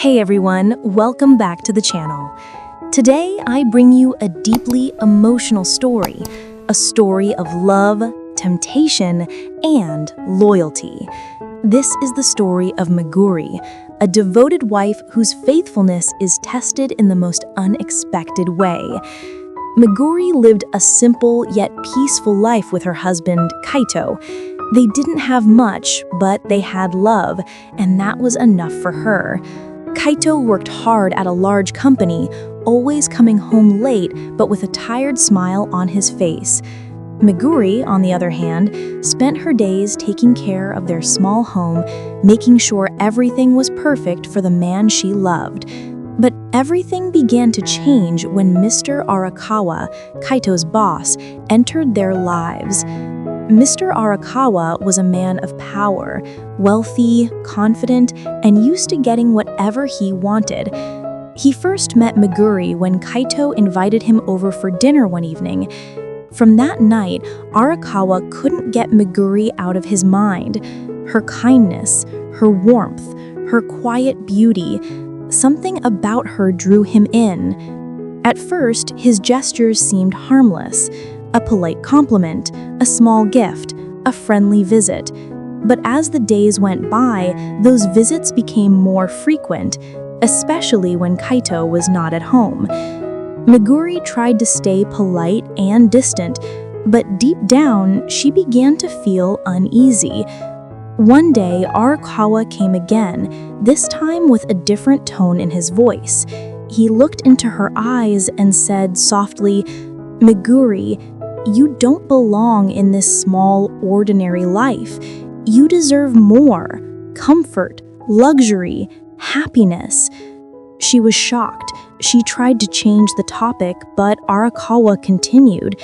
Hey everyone, welcome back to the channel. Today I bring you a deeply emotional story, a story of love, temptation, and loyalty. This is the story of Meguri, a devoted wife whose faithfulness is tested in the most unexpected way. Meguri lived a simple yet peaceful life with her husband, Kaito. They didn't have much, but they had love, and that was enough for her. Kaito worked hard at a large company, always coming home late but with a tired smile on his face. Meguri, on the other hand, spent her days taking care of their small home, making sure everything was perfect for the man she loved. But everything began to change when Mr. Arakawa, Kaito's boss, entered their lives. Mr. Arakawa was a man of power, wealthy, confident, and used to getting whatever he wanted. He first met Meguri when Kaito invited him over for dinner one evening. From that night, Arakawa couldn't get Meguri out of his mind. Her kindness, her warmth, her quiet beauty, something about her drew him in. At first, his gestures seemed harmless. A polite compliment, a small gift, a friendly visit. But as the days went by, those visits became more frequent, especially when Kaito was not at home. Meguri tried to stay polite and distant, but deep down, she began to feel uneasy. One day, Arakawa came again, this time with a different tone in his voice. He looked into her eyes and said softly, "Meguri, you don't belong in this small, ordinary life. You deserve more. Comfort, luxury, happiness." She was shocked. She tried to change the topic, but Arakawa continued.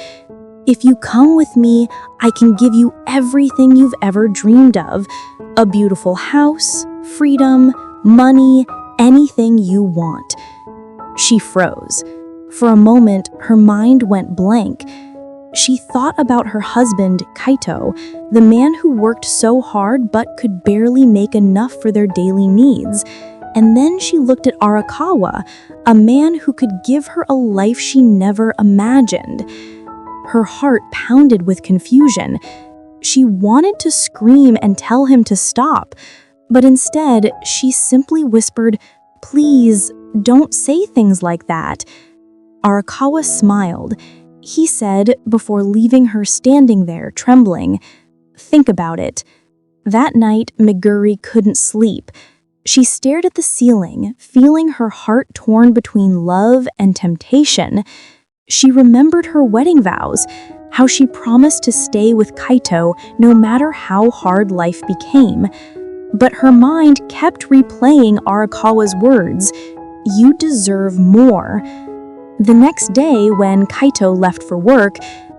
"If you come with me, I can give you everything you've ever dreamed of. A beautiful house, freedom, money, anything you want." She froze. For a moment, her mind went blank. She thought about her husband, Kaito, the man who worked so hard but could barely make enough for their daily needs. And then she looked at Arakawa, a man who could give her a life she never imagined. Her heart pounded with confusion. She wanted to scream and tell him to stop, but instead, she simply whispered, "Please, don't say things like that." Arakawa smiled. He said, before leaving her standing there, trembling, "Think about it." That night, Meguri couldn't sleep. She stared at the ceiling, feeling her heart torn between love and temptation. She remembered her wedding vows, how she promised to stay with Kaito no matter how hard life became. But her mind kept replaying Arakawa's words, "You deserve more." The next day, when Kaito left for work,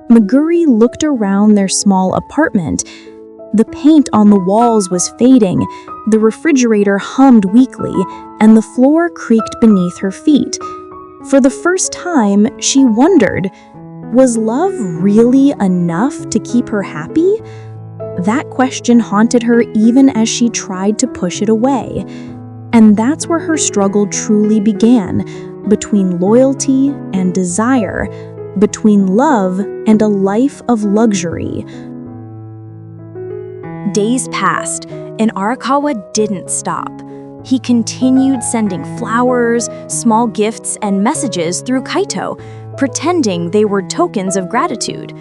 Meguri looked around their small apartment. The paint on the walls was fading, the refrigerator hummed weakly, and the floor creaked beneath her feet. For the first time, she wondered, was love really enough to keep her happy? That question haunted her even as she tried to push it away. And that's where her struggle truly began, between loyalty and desire, between love and a life of luxury. Days passed, and Arakawa didn't stop. He continued sending flowers, small gifts, and messages through Kaito, pretending they were tokens of gratitude.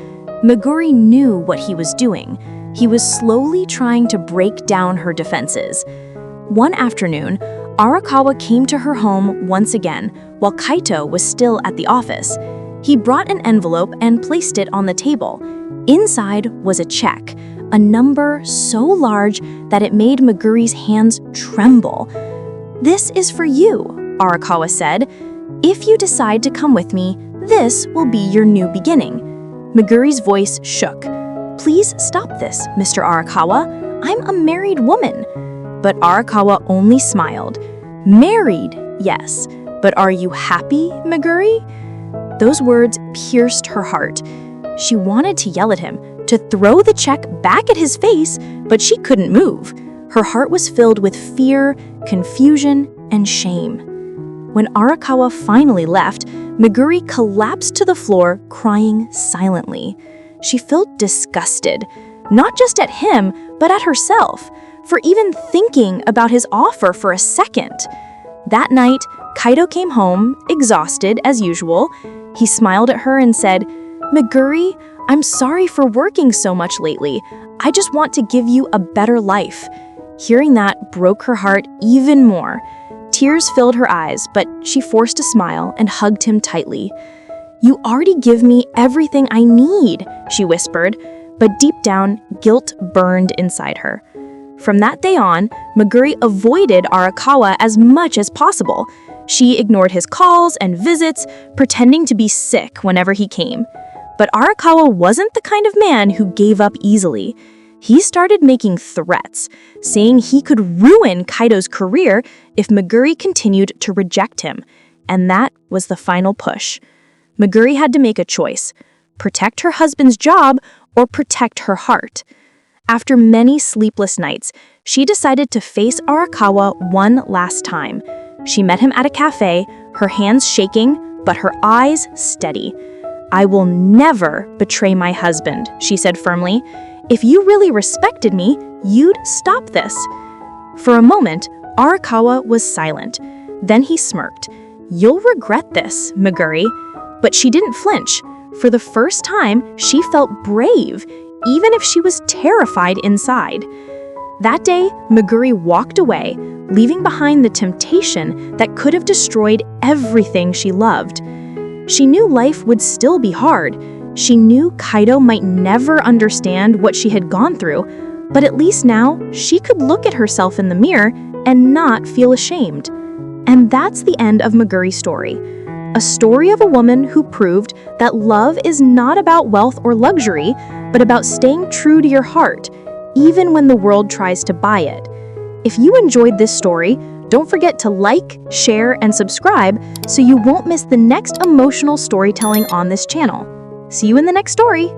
Meguri knew what he was doing. He was slowly trying to break down her defenses. One afternoon, Arakawa came to her home once again, while Kaito was still at the office. He brought an envelope and placed it on the table. Inside was a check, a number so large that it made Meguri's hands tremble. "This is for you," Arakawa said. "If you decide to come with me, this will be your new beginning." Meguri's voice shook. "Please stop this, Mr. Arakawa. I'm a married woman." But Arakawa only smiled. "Married, yes. But are you happy, Meguri?" Those words pierced her heart. She wanted to yell at him, to throw the check back at his face, but she couldn't move. Her heart was filled with fear, confusion, and shame. When Arakawa finally left, Meguri collapsed to the floor, crying silently. She felt disgusted, not just at him, but at herself, for even thinking about his offer for a second. That night, Kaido came home, exhausted as usual. He smiled at her and said, "Meguri, I'm sorry for working so much lately. I just want to give you a better life." Hearing that broke her heart even more. Tears filled her eyes, but she forced a smile and hugged him tightly. "You already give me everything I need," she whispered, but deep down, guilt burned inside her. From that day on, Meguri avoided Arakawa as much as possible. She ignored his calls and visits, pretending to be sick whenever he came. But Arakawa wasn't the kind of man who gave up easily. He started making threats, saying he could ruin Kaido's career if Meguri continued to reject him. And that was the final push. Meguri had to make a choice: protect her husband's job or protect her heart. After many sleepless nights, she decided to face Arakawa one last time. She met him at a cafe, her hands shaking, but her eyes steady. "I will never betray my husband," she said firmly. "If you really respected me, you'd stop this." For a moment, Arakawa was silent. Then he smirked. "You'll regret this, Meguri." But she didn't flinch. For the first time, she felt brave, even if she was terrified inside. That day, Meguri walked away, leaving behind the temptation that could have destroyed everything she loved. She knew life would still be hard. She knew Kaido might never understand what she had gone through, but at least now she could look at herself in the mirror and not feel ashamed. And that's the end of Meguri's story. A story of a woman who proved that love is not about wealth or luxury, but about staying true to your heart, even when the world tries to buy it. If you enjoyed this story, don't forget to like, share, and subscribe so you won't miss the next emotional storytelling on this channel. See you in the next story!